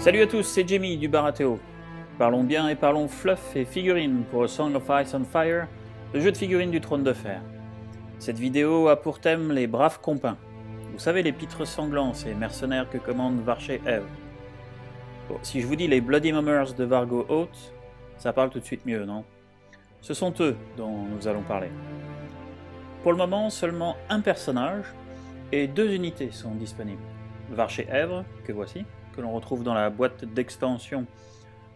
Salut à tous, c'est Jamie du Baratéo. Parlons bien et parlons fluff et figurines pour A Song of Ice and Fire, le jeu de figurines du Trône de Fer. Cette vidéo a pour thème les braves compins. Vous savez, les pitres sanglants, ces mercenaires que commande Varché Èvre. Bon, si je vous dis les Bloody Mummers de Vargo Hoth, ça parle tout de suite mieux, non? Ce sont eux dont nous allons parler. Pour le moment, seulement un personnage et 2 unités sont disponibles. Varché Èvre, que voici, que l'on retrouve dans la boîte d'extension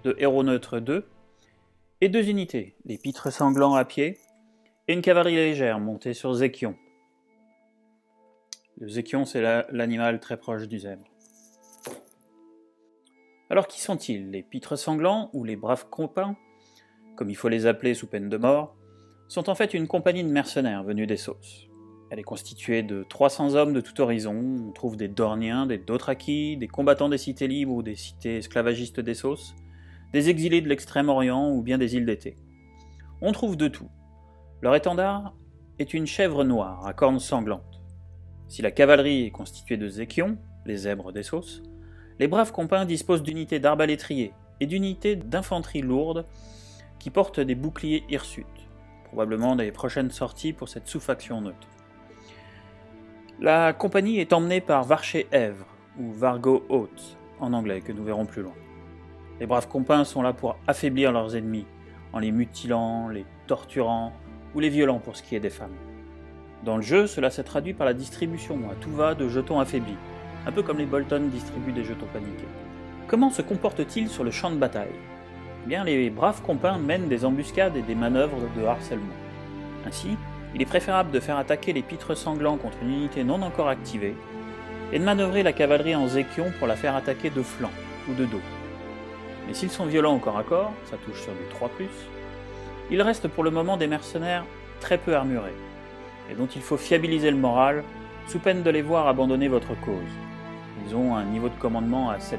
de Héros Neutre 2, et 2 unités, les pitres sanglants à pied, et une cavalerie légère montée sur Zékion. Le Zékion, c'est l'animal très proche du zèbre. Alors qui sont-ils? Les pitres sanglants, ou les braves compins, comme il faut les appeler sous peine de mort, sont en fait une compagnie de mercenaires venus d'Essos. Elle est constituée de 300 hommes de tout horizon. On trouve des Dorniens, des Dothraki, des combattants des cités libres ou des cités esclavagistes d'Essos, des exilés de l'Extrême-Orient ou bien des îles d'été. On trouve de tout. Leur étendard est une chèvre noire à cornes sanglantes. Si la cavalerie est constituée de Zékion, les zèbres d'Essos, les braves compins disposent d'unités d'arbalétriers et d'unités d'infanterie lourde qui portent des boucliers hirsutes, probablement des prochaines sorties pour cette sous-faction neutre. La compagnie est emmenée par Varché Èvre, ou Vargo Hoth, en anglais, que nous verrons plus loin. Les braves compins sont là pour affaiblir leurs ennemis, en les mutilant, les torturant, ou les violant pour ce qui est des femmes. Dans le jeu, cela s'est traduit par la distribution à tout va de jetons affaiblis, un peu comme les Bolton distribuent des jetons paniqués. Comment se comportent-ils sur le champ de bataille? Eh bien, les braves compins mènent des embuscades et des manœuvres de harcèlement. Ainsi, il est préférable de faire attaquer les pitres sanglants contre une unité non encore activée, et de manœuvrer la cavalerie en Zékion pour la faire attaquer de flanc ou de dos. Mais s'ils sont violents au corps à corps, ça touche sur du 3+, il reste pour le moment des mercenaires très peu armurés, et dont il faut fiabiliser le moral, sous peine de les voir abandonner votre cause. Ils ont un niveau de commandement à 7+.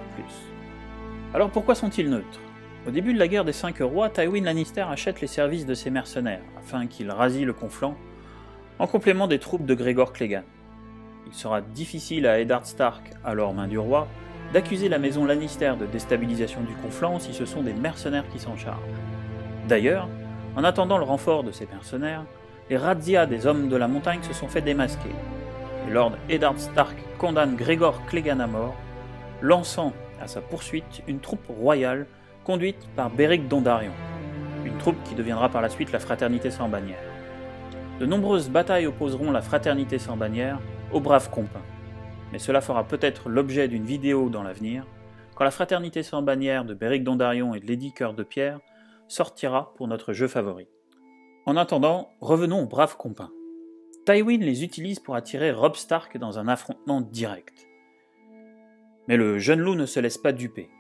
Alors pourquoi sont-ils neutres? Au début de la guerre des 5 rois, Tywin Lannister achète les services de ses mercenaires, afin qu'ils rasient le conflant, en complément des troupes de Gregor Clegane. Il sera difficile à Eddard Stark, alors main du roi, d'accuser la maison Lannister de déstabilisation du conflant si ce sont des mercenaires qui s'en chargent. D'ailleurs, en attendant le renfort de ces mercenaires, les razzias des hommes de la montagne se sont fait démasquer, et Lord Eddard Stark condamne Gregor Clegane à mort, lançant à sa poursuite une troupe royale conduite par Beric Dondarrion, une troupe qui deviendra par la suite la Fraternité sans bannière. De nombreuses batailles opposeront la Fraternité sans bannière aux braves compins, mais cela fera peut-être l'objet d'une vidéo dans l'avenir, quand la Fraternité sans bannière de Beric Dondarrion et de Lady Cœur de Pierre sortira pour notre jeu favori. En attendant, revenons aux braves compins. Tywin les utilise pour attirer Robb Stark dans un affrontement direct. Mais le jeune loup ne se laisse pas duper.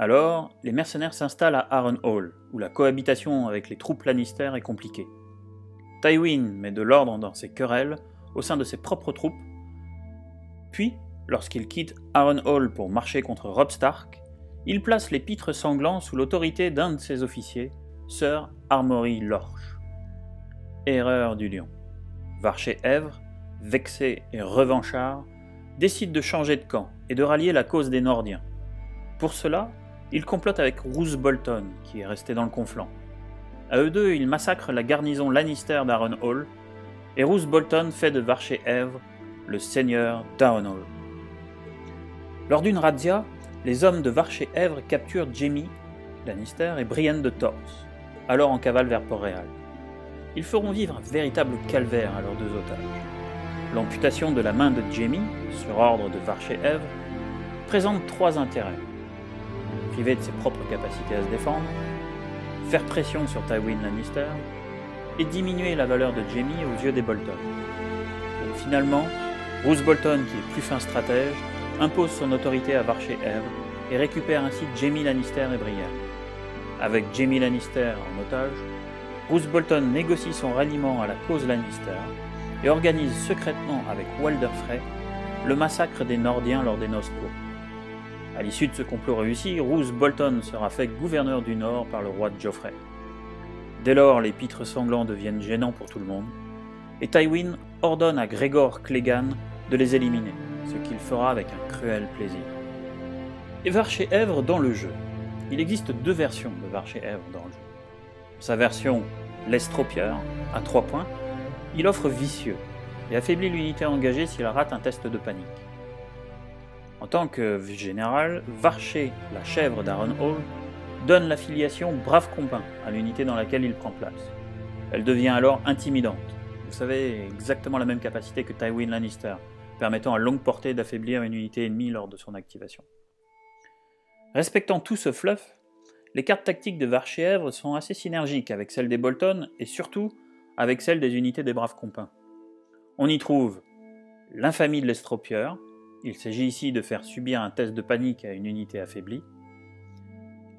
Alors, les mercenaires s'installent à Harrenhal, où la cohabitation avec les troupes Lannister est compliquée. Tywin met de l'ordre dans ses querelles au sein de ses propres troupes, puis, lorsqu'il quitte Harrenhal pour marcher contre Robb Stark, il place les pitres sanglants sous l'autorité d'un de ses officiers, Sir Armory Lorch. Erreur du lion. Varché Èvre, vexé et revanchard, décide de changer de camp et de rallier la cause des Nordiens. Pour cela, il complote avec Roose Bolton, qui est resté dans le conflant. À eux deux, ils massacrent la garnison Lannister d'Harrenhal, et Roose Bolton fait de Varché Èvre le seigneur d'Harrenhal. Lors d'une razzia, les hommes de Varché Èvre capturent Jaime Lannister et Brienne de Tors, alors en cavale vers Port-Réal. Ils feront vivre un véritable calvaire à leurs 2 otages. L'amputation de la main de Jaime, sur ordre de Varché Èvre, présente 3 intérêts. Privé de ses propres capacités à se défendre, faire pression sur Tywin Lannister, et diminuer la valeur de Jaime aux yeux des Bolton. Et finalement, Roose Bolton, qui est plus fin stratège, impose son autorité à Varché Èvre et récupère ainsi Jaime Lannister et Brienne. Avec Jaime Lannister en otage, Roose Bolton négocie son ralliement à la cause Lannister et organise secrètement avec Walder Frey le massacre des Nordiens lors des Noces pourpres. À l'issue de ce complot réussi, Roose Bolton sera fait gouverneur du Nord par le roi Joffrey. Dès lors, les pitres sanglants deviennent gênants pour tout le monde, et Tywin ordonne à Gregor Clegane de les éliminer, ce qu'il fera avec un cruel plaisir. et Varchet-Èvre dans le jeu. Il existe deux versions de Varchet-Èvre dans le jeu. Sa version l'Estropieur, à 3 points, il offre Vicieux et affaiblit l'unité engagée si elle rate un test de panique. En tant que général, Varchet, la chèvre d'Ironhall, donne l'affiliation Brave Compagnon à l'unité dans laquelle il prend place. Elle devient alors intimidante. Vous savez, exactement la même capacité que Tywin Lannister, permettant à longue portée d'affaiblir une unité ennemie lors de son activation. Respectant tout ce fluff, les cartes tactiques de Varchet-Èvre sont assez synergiques avec celles des Bolton et surtout avec celles des unités des Braves Compagnes. On y trouve l'infamie de l'Estropieur, il s'agit ici de faire subir un test de panique à une unité affaiblie,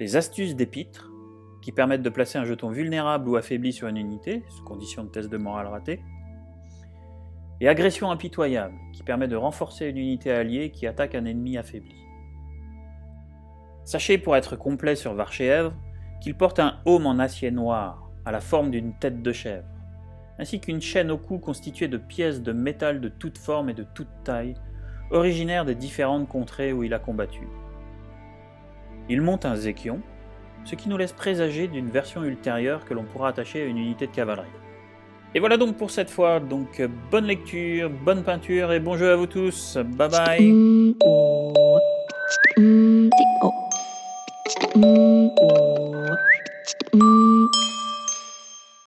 les astuces d'Épître, qui permettent de placer un jeton vulnérable ou affaibli sur une unité, sous condition de test de morale raté, et agression impitoyable, qui permet de renforcer une unité alliée qui attaque un ennemi affaibli. Sachez, pour être complet sur Varchet-Èvre, qu'il porte un aume en acier noir, à la forme d'une tête de chèvre, ainsi qu'une chaîne au cou constituée de pièces de métal de toute forme et de toute taille, originaires des différentes contrées où il a combattu. Il monte un Zéchion, ce qui nous laisse présager d'une version ultérieure que l'on pourra attacher à une unité de cavalerie. Et voilà donc pour cette fois, donc bonne lecture, bonne peinture et bon jeu à vous tous, bye bye.